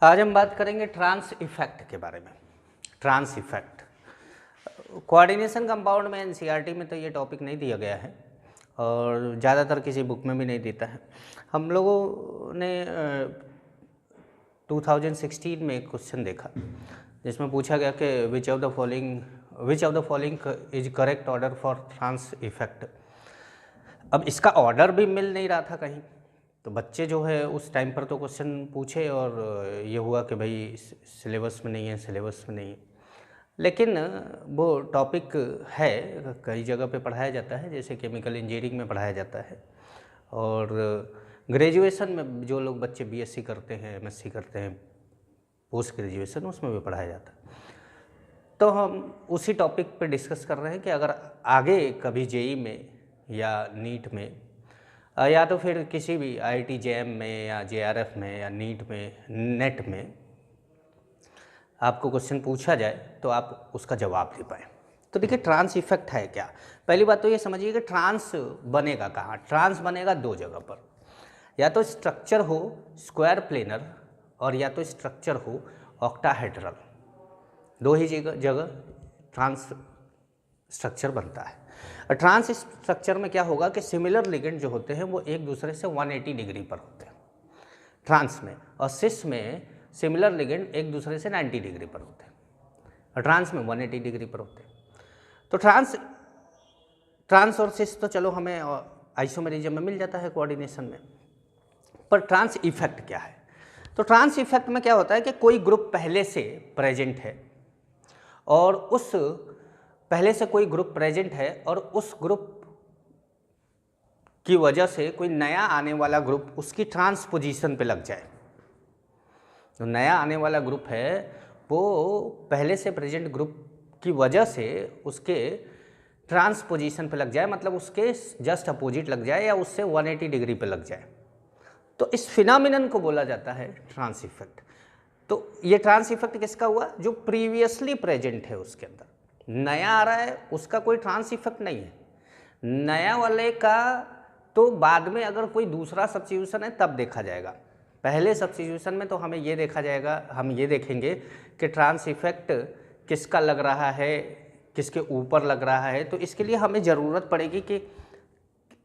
आज हम बात करेंगे ट्रांस इफेक्ट के बारे में। ट्रांस इफेक्ट कोऑर्डिनेशन कंपाउंड में एनसीईआरटी में तो ये टॉपिक नहीं दिया गया है और ज़्यादातर किसी बुक में भी नहीं देता है। हम लोगों ने 2016 में एक क्वेश्चन देखा जिसमें पूछा गया कि which of the following is correct order for trans effect. अब इसका ऑर्डर भी मिल नहीं रहा था कहीं, तो बच्चे जो है उस टाइम पर तो क्वेश्चन पूछे और ये हुआ कि भाई सिलेबस में नहीं है, लेकिन वो टॉपिक है, कई जगह पे पढ़ाया जाता है, जैसे केमिकल इंजीनियरिंग में पढ़ाया जाता है और ग्रेजुएशन में जो लोग बच्चे बीएससी करते हैं, एमएससी करते हैं, पोस्ट ग्रेजुएशन, उसमें भी पढ़ाया जाता है। तो हम उसी टॉपिक पे डिस्कस कर रहे हैं कि अगर आगे कभी जेई में या नीट में या तो फिर किसी भी आईआईटी जेएम में या जेआरएफ में या नीट में, नेट में आपको क्वेश्चन पूछा जाए तो आप उसका जवाब दे पाएँ। तो देखिए ट्रांस इफेक्ट है क्या। पहली बात तो ये समझिए कि ट्रांस बनेगा कहाँ। ट्रांस बनेगा दो जगह पर, या तो स्ट्रक्चर हो स्क्वायर प्लेनर और या तो स्ट्रक्चर हो ऑक्टाहेड्रल। दो ही जगह ट्रांस स्ट्रक्चर बनता है। और ट्रांस स्ट्रक्चर में क्या होगा कि सिमिलर लिगेंड जो होते हैं वो एक दूसरे से 180 डिग्री पर होते हैं ट्रांस में, और सिस में सिमिलर लिगेंड एक दूसरे से 90 डिग्री पर होते हैं और ट्रांस में 180 डिग्री पर होते हैं। तो ट्रांस और सिस तो चलो हमें आइसोमेरिज्म में मिल जाता है कोऑर्डिनेशन में, पर ट्रांस इफेक्ट क्या है। तो ट्रांस इफेक्ट में क्या होता है कि कोई ग्रुप पहले से प्रेजेंट है और उस ग्रुप की वजह से कोई नया आने वाला ग्रुप उसकी ट्रांस पोजीशन पे लग जाए। जो नया आने वाला ग्रुप है वो पहले से प्रेजेंट ग्रुप की वजह से उसके ट्रांस पोजीशन पे लग जाए, मतलब उसके जस्ट अपोजिट लग जाए या उससे 180 डिग्री पे लग जाए। तो इस फिनोमिनन को बोला जाता है ट्रांस इफेक्ट। तो ये ट्रांस इफेक्ट किसका हुआ? जो प्रीवियसली प्रेजेंट है उसके अंदर नया आ रहा है, उसका कोई ट्रांस इफेक्ट नहीं है। नया वाले का तो बाद में अगर कोई दूसरा सब्स्टिट्यूशन है तब देखा जाएगा। पहले सब्स्टिट्यूशन में तो हमें ये देखा जाएगा, हम ये देखेंगे कि ट्रांस इफेक्ट किसका लग रहा है, किसके ऊपर लग रहा है। तो इसके लिए हमें ज़रूरत पड़ेगी कि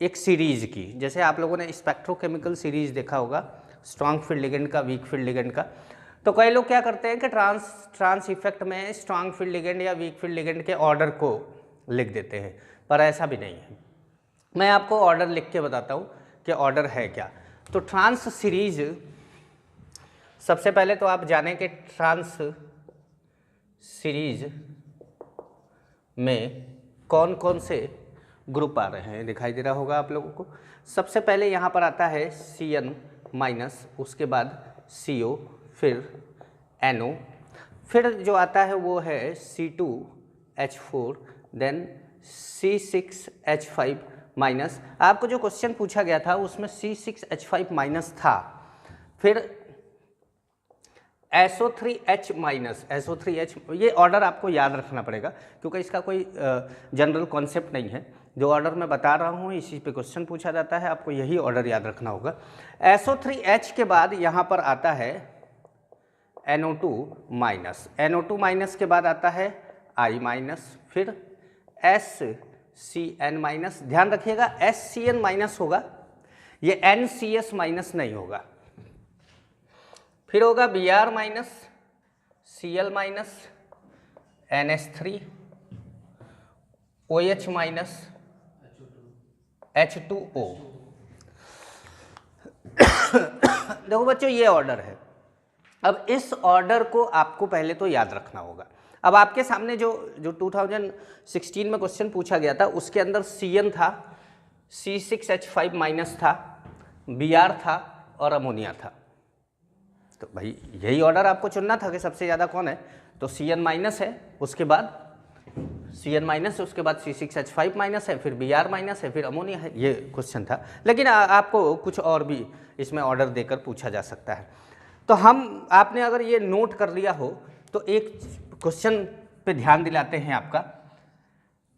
एक सीरीज़ की, जैसे आप लोगों ने स्पेक्ट्रोकेमिकल सीरीज़ देखा होगा, स्ट्रॉन्ग फील्ड लिगेंड का, वीक फील्ड लिगेंड का। तो कई लोग क्या करते हैं कि ट्रांस इफेक्ट में स्ट्रॉन्ग फील्ड लिगेंड या वीक फील्ड लिगेंड के ऑर्डर को लिख देते हैं, पर ऐसा भी नहीं है। मैं आपको ऑर्डर लिख के बताता हूँ कि ऑर्डर है क्या। तो ट्रांस सीरीज, सबसे पहले तो आप जानें कि ट्रांस सीरीज में कौन कौन से ग्रुप आ रहे हैं, दिखाई दे रहा होगा आप लोगों को। सबसे पहले यहाँ पर आता है CN-, उसके बाद CO, फिर NO, फिर जो आता है वो है C2H4, देन C6H5-। आपको जो क्वेश्चन पूछा गया था उसमें C6H5- था, फिर SO3H-, ये ऑर्डर आपको याद रखना पड़ेगा क्योंकि इसका कोई जनरल कॉन्सेप्ट नहीं है। जो ऑर्डर मैं बता रहा हूँ इसी पे क्वेश्चन पूछा जाता है, आपको यही ऑर्डर याद रखना होगा। SO3H के बाद यहाँ पर आता है NO2-, NO2- के बाद आता है I-, फिर SCN-। ध्यान रखिएगा SCN- होगा, ये NCS- नहीं होगा। फिर होगा Br-, Cl-, NH3, OH-, H2O। देखो बच्चों ये ऑर्डर है। अब इस ऑर्डर को आपको पहले तो याद रखना होगा। अब आपके सामने जो 2016 में क्वेश्चन पूछा गया था उसके अंदर CN था, C6H5- था, Br था और अमोनिया था। तो भाई यही ऑर्डर आपको चुनना था कि सबसे ज़्यादा कौन है। तो CN- है, उसके बाद CN- उसके बाद C6H5- है, फिर Br- है, फिर अमोनिया है। ये क्वेश्चन था, लेकिन आपको कुछ और भी इसमें ऑर्डर देकर पूछा जा सकता है। तो आपने अगर ये नोट कर लिया हो तो एक क्वेश्चन पे ध्यान दिलाते हैं आपका।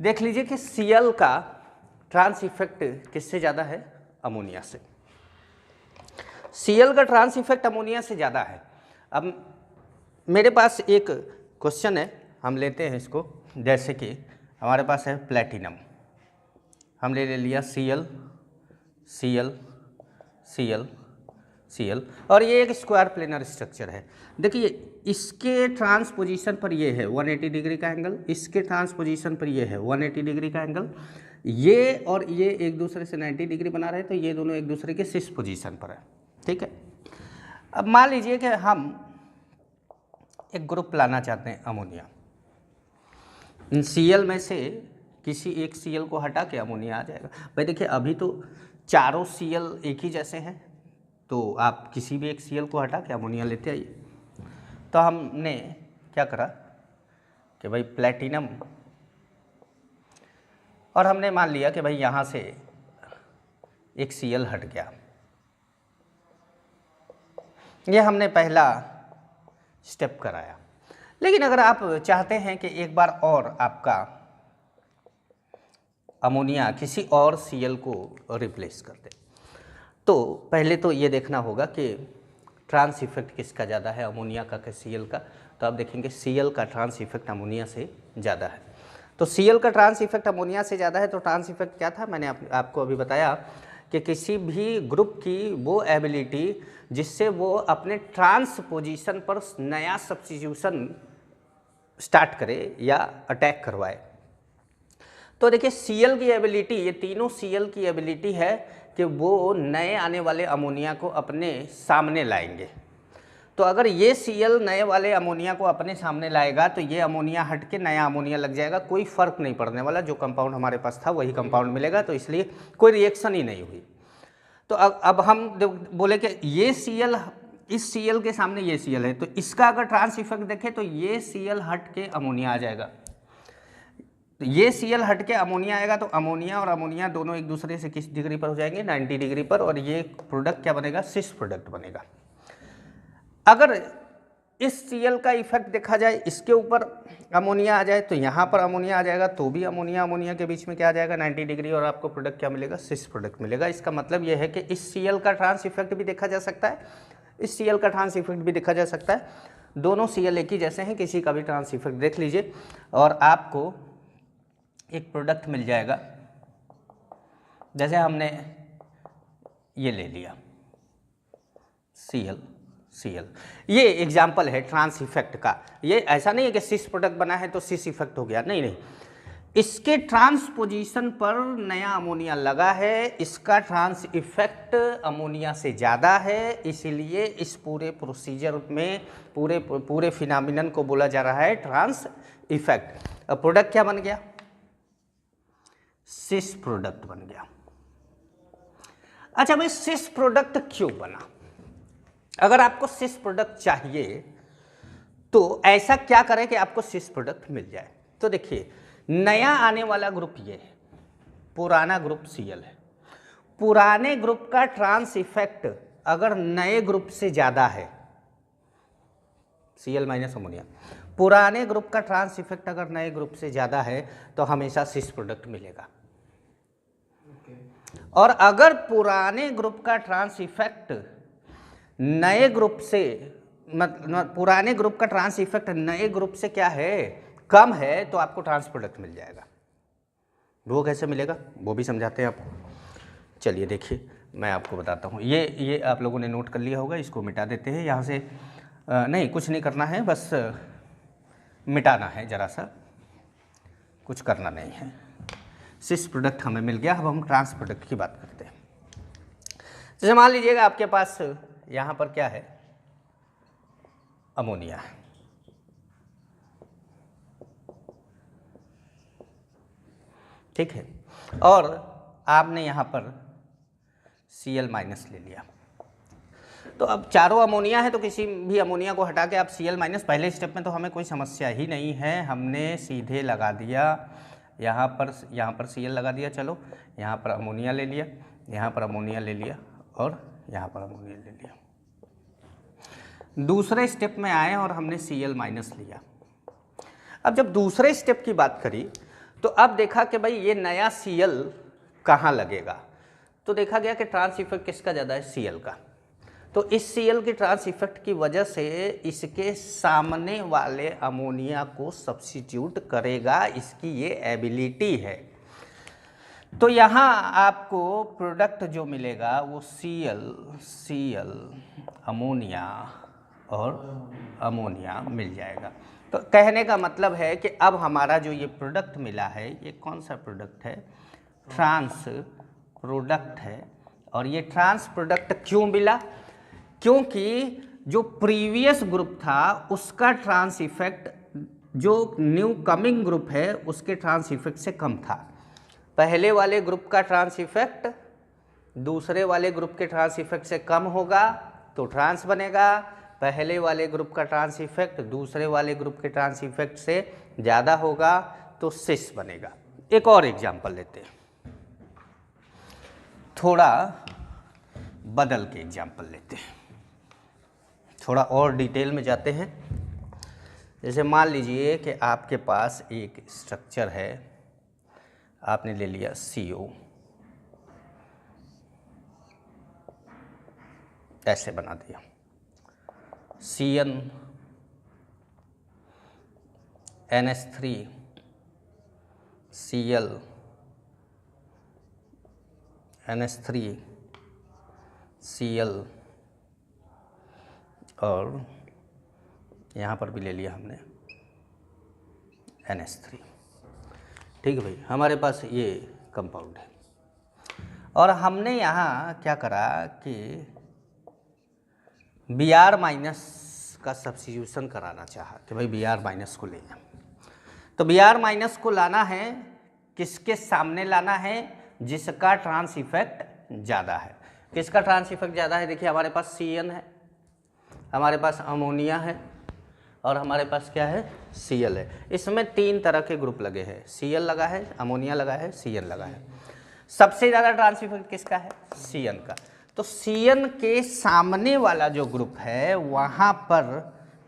देख लीजिए कि Cl का ट्रांस इफेक्ट किससे ज़्यादा है? अमोनिया से। Cl का ट्रांस इफेक्ट अमोनिया से ज़्यादा है। अब मेरे पास एक क्वेश्चन है, हम लेते हैं इसको, जैसे कि हमारे पास है प्लेटिनम, हमने ले लिया Cl Cl Cl Cl और ये एक स्क्वायर प्लेनर स्ट्रक्चर है। देखिए इसके ट्रांसपोजिशन पर ये है 180 डिग्री का एंगल, इसके ट्रांसपोजिशन पर ये है 180 डिग्री का एंगल, ये और ये एक दूसरे से 90 डिग्री बना रहे हैं, तो ये दोनों एक दूसरे के सिस पोजीशन पर है। ठीक है, अब मान लीजिए कि हम एक ग्रुप लाना चाहते हैं अमोनिया, इन Cl में से किसी एक Cl को हटा के अमोनिया आ जाएगा। भाई देखिए अभी तो चारों Cl एक ही जैसे हैं, तो आप किसी भी एक Cl को हटा के अमोनिया लेते आइए। तो हमने क्या करा कि भाई प्लेटिनम, और हमने मान लिया कि भाई यहाँ से एक Cl हट गया, ये हमने पहला स्टेप कराया। लेकिन अगर आप चाहते हैं कि एक बार और आपका अमोनिया किसी और Cl को रिप्लेस कर दे, तो पहले तो ये देखना होगा कि ट्रांस इफेक्ट किसका ज़्यादा है, अमोनिया का कि Cl का। तो आप देखेंगे Cl का ट्रांस इफेक्ट अमोनिया से ज़्यादा है। तो Cl का ट्रांस इफेक्ट अमोनिया से ज़्यादा है, तो ट्रांस इफेक्ट क्या था, मैंने आपको अभी बताया कि किसी भी ग्रुप की वो एबिलिटी जिससे वो अपने ट्रांसपोजिशन पर नया सब्स्टिट्यूशन स्टार्ट करे या अटैक करवाए। तो देखिए Cl की एबिलिटी, ये तीनों Cl की एबिलिटी है कि वो नए आने वाले अमोनिया को अपने सामने लाएंगे। तो अगर ये Cl नए वाले अमोनिया को अपने सामने लाएगा तो ये अमोनिया हट के नया अमोनिया लग जाएगा, कोई फ़र्क नहीं पड़ने वाला, जो कंपाउंड हमारे पास था वही कंपाउंड मिलेगा, तो इसलिए कोई रिएक्शन ही नहीं हुई। तो अब हम बोले कि ये Cl, इस Cl के सामने ये Cl है, तो इसका अगर ट्रांस इफेक्ट देखें तो ये Cl हट के अमोनिया आ जाएगा। तो ये Cl हट के अमोनिया आएगा, तो अमोनिया और अमोनिया दोनों एक दूसरे से किस डिग्री पर हो जाएंगे, 90 डिग्री पर, और ये प्रोडक्ट क्या बनेगा, सिस प्रोडक्ट बनेगा। अगर इस Cl का इफेक्ट देखा जाए, इसके ऊपर अमोनिया आ जाए तो यहाँ पर अमोनिया आ जाएगा, तो भी अमोनिया अमोनिया के बीच में क्या आ जाएगा, 90 डिग्री, और आपको प्रोडक्ट क्या मिलेगा, सिस प्रोडक्ट मिलेगा। इसका मतलब यह है कि इस Cl का ट्रांस इफेक्ट भी देखा जा सकता है, इस Cl का ट्रांस इफेक्ट भी देखा जा सकता है। दोनों Cl एक ही जैसे हैं, किसी का भी ट्रांस इफेक्ट देख लीजिए और आपको एक प्रोडक्ट मिल जाएगा। जैसे हमने ये ले लिया Cl, ये एग्जाम्पल है ट्रांस इफेक्ट का। ये ऐसा नहीं है कि सिस प्रोडक्ट बना है तो सिस इफेक्ट हो गया, नहीं नहीं, इसके ट्रांसपोजिशन पर नया अमोनिया लगा है, इसका ट्रांस इफेक्ट अमोनिया से ज़्यादा है, इसलिए इस पूरे प्रोसीजर में पूरे फिनोमिनन को बोला जा रहा है ट्रांस इफेक्ट। अब प्रोडक्ट क्या बन गया, सिस प्रोडक्ट बन गया। अच्छा भाई सिस प्रोडक्ट क्यों बना? अगर आपको सिस प्रोडक्ट चाहिए तो ऐसा क्या करें कि आपको सिस प्रोडक्ट मिल जाए? तो देखिए नया आने वाला ग्रुप ये है, पुराना ग्रुप Cl है। पुराने ग्रुप का ट्रांस इफेक्ट अगर नए ग्रुप से ज़्यादा है, Cl माइनस अमोनिया, पुराने ग्रुप का ट्रांस इफेक्ट अगर नए ग्रुप से ज़्यादा है तो हमेशा सिस प्रोडक्ट मिलेगा। और अगर पुराने ग्रुप का ट्रांस इफेक्ट नए ग्रुप से, पुराने ग्रुप का ट्रांस इफेक्ट नए ग्रुप से क्या है, कम है, तो आपको ट्रांस प्रोडक्ट मिल जाएगा। वो कैसे मिलेगा वो भी समझाते हैं आपको। चलिए देखिए मैं आपको बताता हूँ। ये आप लोगों ने नोट कर लिया होगा, इसको मिटा देते हैं यहाँ से। नहीं कुछ नहीं करना है, बस मिटाना है, ज़रा सा कुछ करना नहीं है। सिस प्रोडक्ट हमें मिल गया। अब हम ट्रांस प्रोडक्ट की बात करते हैं। जैसे मान लीजिएगा आपके पास यहाँ पर क्या है, अमोनिया है, ठीक है, और आपने यहाँ पर Cl माइनस ले लिया। तो अब चारों अमोनिया है, तो किसी भी अमोनिया को हटा के आप Cl माइनस, पहले स्टेप में तो हमें कोई समस्या ही नहीं है, हमने सीधे लगा दिया यहाँ पर Cl लगा दिया। चलो यहाँ पर अमोनिया ले लिया, यहाँ पर अमोनिया ले लिया, और यहाँ पर अमोनिया ले लिया। दूसरे स्टेप में आए और हमने Cl माइनस लिया। अब जब दूसरे स्टेप की बात करी तो अब देखा कि भाई ये नया Cl कहाँ लगेगा, तो देखा गया कि ट्रांस इफेक्ट किसका ज़्यादा है, Cl का। तो इस Cl के ट्रांस इफेक्ट की वजह से इसके सामने वाले अमोनिया को सब्स्टिट्यूट करेगा, इसकी ये एबिलिटी है। तो यहाँ आपको प्रोडक्ट जो मिलेगा वो Cl अमोनिया और अमोनिया मिल जाएगा। तो कहने का मतलब है कि अब हमारा जो ये प्रोडक्ट मिला है, ये कौन सा प्रोडक्ट है? ट्रांस प्रोडक्ट है। और ये ट्रांस प्रोडक्ट क्यों मिला? क्योंकि जो प्रीवियस ग्रुप था उसका ट्रांस इफेक्ट जो न्यू कमिंग ग्रुप है उसके ट्रांस इफेक्ट से कम था। पहले वाले ग्रुप का ट्रांस इफेक्ट दूसरे वाले ग्रुप के ट्रांस इफेक्ट से कम होगा तो ट्रांस बनेगा, पहले वाले ग्रुप का ट्रांस इफेक्ट दूसरे वाले ग्रुप के ट्रांस इफेक्ट से ज़्यादा होगा तो सिस बनेगा। एक और एग्जांपल लेते हैं, थोड़ा बदल के एग्जांपल लेते हैं, थोड़ा और डिटेल में जाते हैं। जैसे मान लीजिए कि आपके पास एक स्ट्रक्चर है, आपने ले लिया CO, ऐसे बना दिया CN NH3 Cl NH3 Cl और यहाँ पर भी ले लिया हमने NH3। ठीक है भाई, हमारे पास ये कंपाउंड है और हमने यहाँ क्या करा कि Br माइनस का सब्स्टिट्यूशन कराना चाहा कि भाई Br माइनस को ले जाए। तो Br माइनस को लाना है, किसके सामने लाना है? जिसका ट्रांस इफेक्ट ज़्यादा है। किसका ट्रांस इफेक्ट ज़्यादा है? देखिए हमारे पास Cn है, हमारे पास अमोनिया है और हमारे पास क्या है? Cl है। इसमें 3 तरह के ग्रुप लगे हैं, Cl लगा है, अमोनिया लगा है, Cn लगा है। सबसे ज़्यादा ट्रांस इफेक्ट किसका है? Cn का। तो Cn के सामने वाला जो ग्रुप है वहाँ पर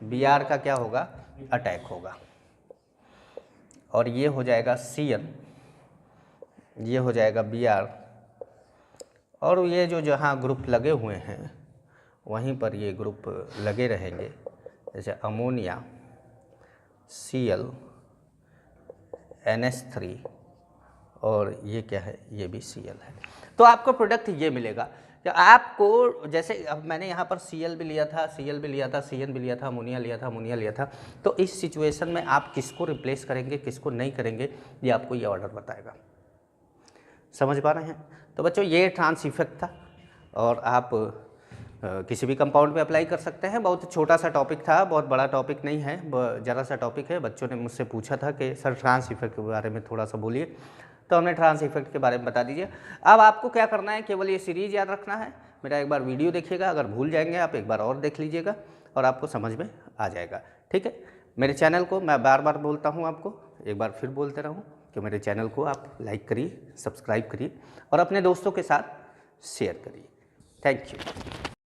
Br का क्या होगा? अटैक होगा और ये हो जाएगा Cn, ये हो जाएगा Br और ये जो जहाँ ग्रुप लगे हुए हैं वहीं पर ये ग्रुप लगे रहेंगे, जैसे अमोनिया Cl NH3 और ये क्या है? ये भी Cl है। तो आपको प्रोडक्ट ये मिलेगा। तो आपको जैसे अब मैंने यहाँ पर Cl भी लिया था, Cl भी लिया था, Cn भी लिया था, अमोनिया लिया था, अमोनिया लिया था। तो इस सिचुएशन में आप किसको रिप्लेस करेंगे, किसको नहीं करेंगे, ये आपको ये ऑर्डर बताएगा। समझ पा रहे हैं? तो बच्चों ये ट्रांस इफेक्ट था और आप किसी भी कंपाउंड पे अप्लाई कर सकते हैं। बहुत छोटा सा टॉपिक था, बहुत बड़ा टॉपिक नहीं है, ज़रा सा टॉपिक है। बच्चों ने मुझसे पूछा था कि सर ट्रांस इफेक्ट के बारे में थोड़ा सा बोलिए, तो हमने ट्रांस इफेक्ट के बारे में बता दीजिए। अब आपको क्या करना है, केवल ये सीरीज़ याद रखना है। मेरा एक बार वीडियो देखिएगा, अगर भूल जाएंगे आप एक बार और देख लीजिएगा और आपको समझ में आ जाएगा। ठीक है, मेरे चैनल को मैं बार बार बोलता हूँ, आपको एक बार फिर बोलते रहूँ कि मेरे चैनल को आप लाइक करिए, सब्सक्राइब करिए और अपने दोस्तों के साथ शेयर करिए। Thank you.